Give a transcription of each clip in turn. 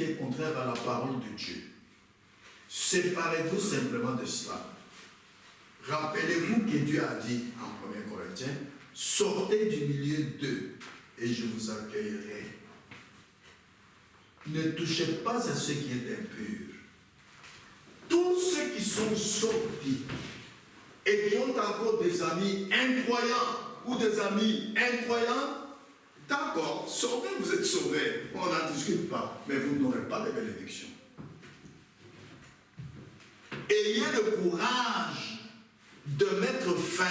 est contraire à la parole de Dieu. Séparez-vous simplement de cela. Rappelez-vous que Dieu a dit en 1 Corinthiens, sortez du milieu d'eux et je vous accueillerai. Ne touchez pas à ce qui est impur. Tous ceux qui sont sortis et qui ont encore des amis incroyants ou des amis incroyants, d'accord, sauvés, vous êtes sauvés, on n'en discute pas, mais vous n'aurez pas de bénédiction. Ayez le courage de mettre fin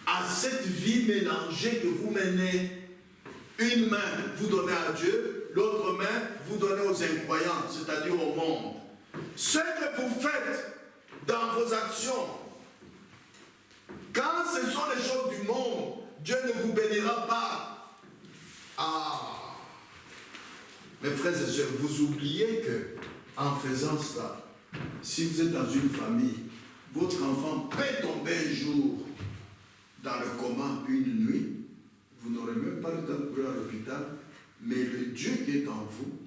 à cette vie mélangée que vous menez. Une main, vous donnez à Dieu, l'autre main, vous donnez aux incroyants, c'est-à-dire au monde. Ce que vous faites dans vos actions, quand ce sont les choses du monde, Dieu ne vous bénira pas. Ah! Mes frères et sœurs, vous oubliez que en faisant cela, si vous êtes dans une famille, votre enfant peut tomber un jour dans le coma une nuit, vous n'aurez même pas le temps de courir à l'hôpital, mais le Dieu qui est en vous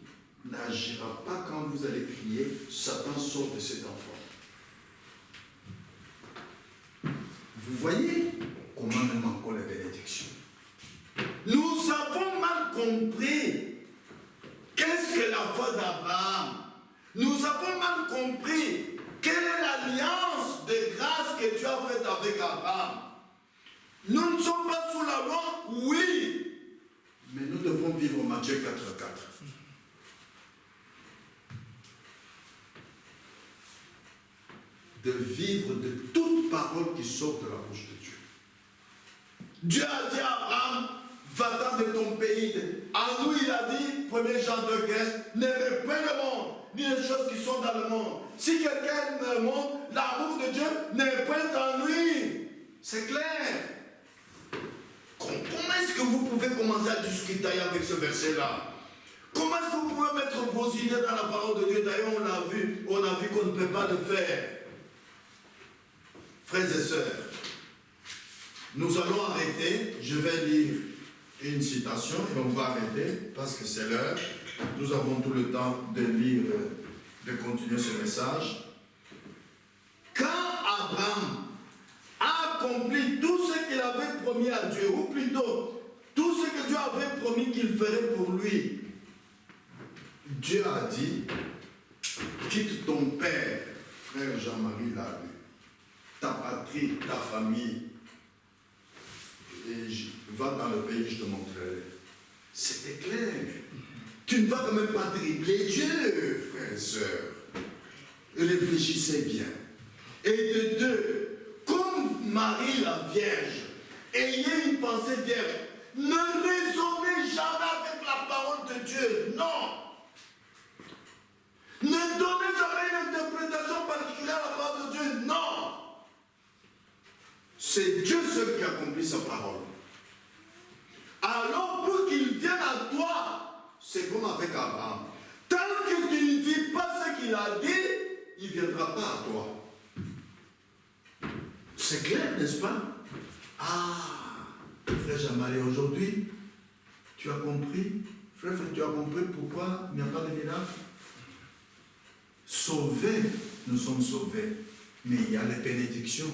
n'agira pas quand vous allez crier, Satan sort de cet enfant. Vous voyez comment nous manquons les bénédictions. Nous avons mal compris qu'est-ce que la foi d'Abraham. Nous avons mal compris quelle est l'alliance de grâce que Dieu a faite avec Abraham. Nous ne sommes pas sous la loi, oui, mais nous devons vivre Matthieu 4:4. De vivre de toute parole qui sort de la bouche de Dieu. Dieu a dit à Abraham, va-t'en de ton pays. À nous, il a dit, 1 Jean 2:15, n'aimez pas le monde, ni les choses qui sont dans le monde. Si quelqu'un aime le monde, l'amour de Dieu n'est pas en lui. C'est clair. Comment est-ce que vous pouvez commencer à discuter avec ce verset-là? Comment est-ce que vous pouvez mettre vos idées dans la parole de Dieu? D'ailleurs, on a vu qu'on ne peut pas le faire. Frères et sœurs, nous allons arrêter. Je vais lire une citation et on va arrêter parce que c'est l'heure. Nous avons tout le temps de lire, de continuer ce message. Quand Abraham a accompli tout ce qu'il avait promis à Dieu, ou plutôt tout ce que Dieu avait promis qu'il ferait pour lui, Dieu a dit, quitte ton père, frère Jean-Marie l'a lu, ta patrie, ta famille, et va dans le pays, je te montrerai. C'était clair. Tu ne vas quand même pas dribbler Dieu, frères et sœurs. Réfléchissez bien. Et de deux, comme Marie la Vierge, ayez une pensée vierge. Ne raisonnez jamais avec la parole de Dieu. Non. Ne donnez jamais une interprétation particulière à la parole de Dieu. Non. C'est Dieu seul qui accomplit sa parole. Alors pour qu'il vienne à toi, c'est comme avec Abraham. Tant que tu ne vis pas ce qu'il a dit, il ne viendra pas à toi. C'est clair, n'est-ce pas? Ah, frère Jean-Marie, aujourd'hui, tu as compris? Frère, tu as compris pourquoi il n'y a pas de miracle? Sauvés, nous sommes sauvés, mais il y a les bénédictions.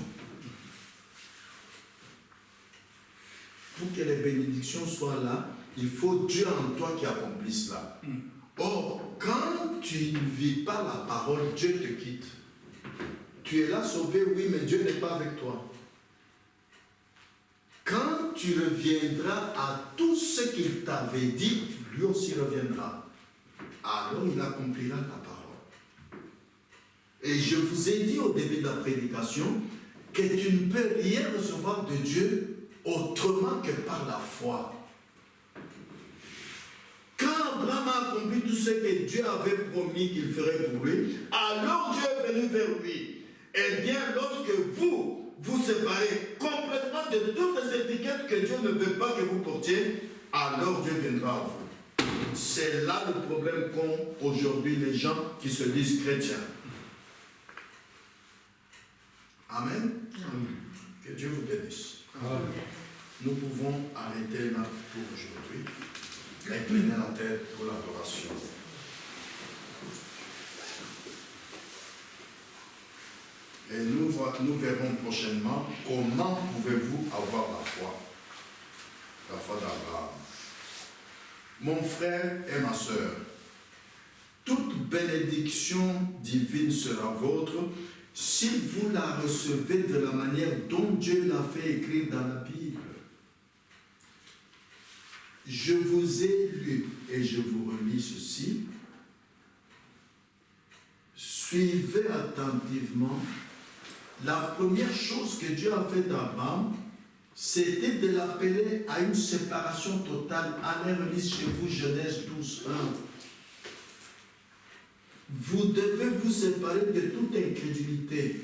Pour que les bénédictions soient là, il faut Dieu en toi qui accomplisse cela. Or, quand tu ne vis pas la parole, Dieu te quitte. Tu es là sauvé, oui, mais Dieu n'est pas avec toi. Quand tu reviendras à tout ce qu'il t'avait dit, lui aussi reviendra. Alors il accomplira ta parole. Et je vous ai dit au début de la prédication que tu ne peux rien recevoir de Dieu autrement que par la foi. Quand Abraham a accompli tout ce que Dieu avait promis qu'il ferait pour lui, alors Dieu est venu vers lui. Eh bien, lorsque vous vous séparez complètement de toutes les étiquettes que Dieu ne veut pas que vous portiez, alors Dieu viendra à vous. C'est là le problème qu'ont aujourd'hui les gens qui se disent chrétiens. Amen. Que Dieu vous bénisse. Amen. Nous pouvons arrêter là pour aujourd'hui. Inclinez la tête pour l'adoration. nous verrons prochainement comment pouvez-vous avoir la foi d'Abraham. Mon frère et ma sœur, toute bénédiction divine sera vôtre si vous la recevez de la manière dont Dieu l'a fait écrire dans la Bible. Je vous ai lu et je vous relis ceci. Suivez attentivement. La première chose que Dieu a fait d'Abraham, c'était de l'appeler à une séparation totale. Allez relire chez vous Genèse 12, 1. Vous devez vous séparer de toute incrédulité,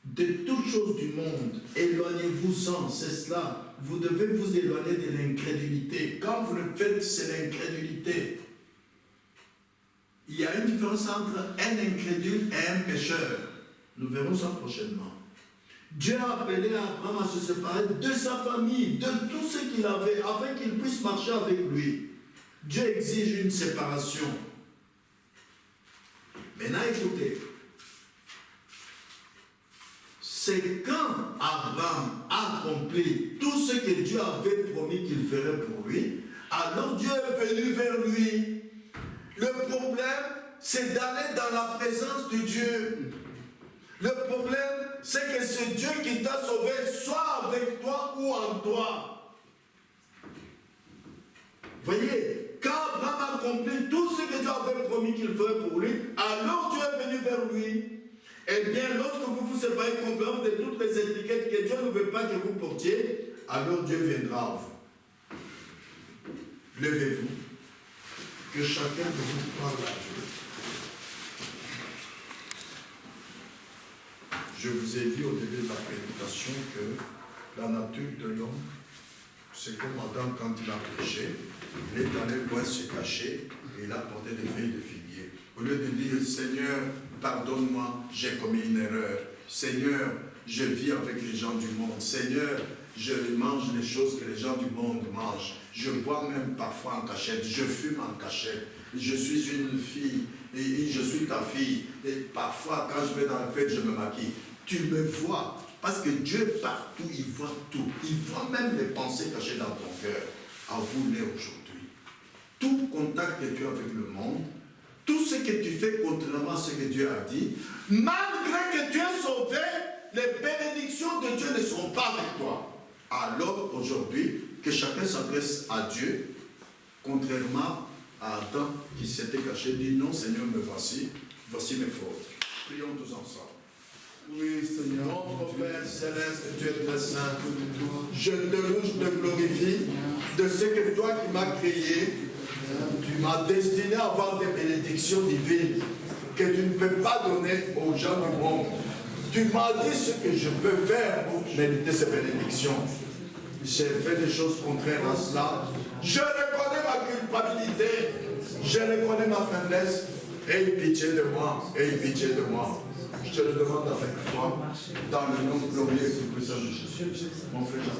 de toute chose du monde. Éloignez-vous-en, c'est cela. Vous devez vous éloigner de l'incrédulité. Quand vous le faites, c'est l'incrédulité. Il y a une différence entre un incrédule et un pécheur. Nous verrons ça prochainement. Dieu a appelé Abraham à se séparer de sa famille, de tout ce qu'il avait, afin qu'il puisse marcher avec lui. Dieu exige une séparation. Maintenant, écoutez. C'est quand Abraham a accompli tout ce que Dieu avait promis qu'il ferait pour lui, alors Dieu est venu vers lui. Le problème, c'est d'aller dans la présence de Dieu. Le problème, c'est que ce Dieu qui t'a sauvé soit avec toi ou en toi. Voyez, quand Abraham a accompli tout ce que Dieu avait promis qu'il ferait pour lui, alors Dieu est venu vers lui. Eh bien, lorsque vous vous séparez complètement de toutes les étiquettes que Dieu ne veut pas que vous portiez, alors Dieu viendra à vous. Levez-vous. Que chacun de vous parle à Dieu. Je vous ai dit au début de la prédication que la nature de l'homme, c'est comme Adam quand il a péché, il est allé loin se cacher et il a porté des feuilles de figuier. Au lieu de dire, Seigneur, pardonne-moi, j'ai commis une erreur. Seigneur, je vis avec les gens du monde. Seigneur, je mange les choses que les gens du monde mangent. Je bois même parfois en cachette. Je fume en cachette. Je suis une fille et je suis ta fille. Et parfois, quand je vais dans la fête, je me maquille. Tu me vois. Parce que Dieu, partout, il voit tout. Il voit même les pensées cachées dans ton cœur. À vous l'est aujourd'hui. Tout contact que tu as avec le monde, tout ce que tu fais contrairement à ce que Dieu a dit, malgré que tu es sauvé, les bénédictions de Dieu ne seront pas avec toi. Alors aujourd'hui, que chacun s'adresse à Dieu, contrairement à Adam qui s'était caché, dit non Seigneur, me voici mes fautes. Prions tous ensemble. Oui Seigneur, notre Père Céleste, Dieu très saint, je te loue, je te glorifie de ce que toi qui m'as créé, tu m'as destiné à avoir des bénédictions divines que tu ne peux pas donner aux gens du monde. Tu m'as dit ce que je peux faire pour mériter ces bénédictions. J'ai fait des choses contraires à cela. Je reconnais ma culpabilité. Je reconnais ma faiblesse. Aie pitié de moi. Aie pitié de moi. Je te le demande avec foi. Dans le nom glorieux et puissant de Jésus. Mon frère Jean.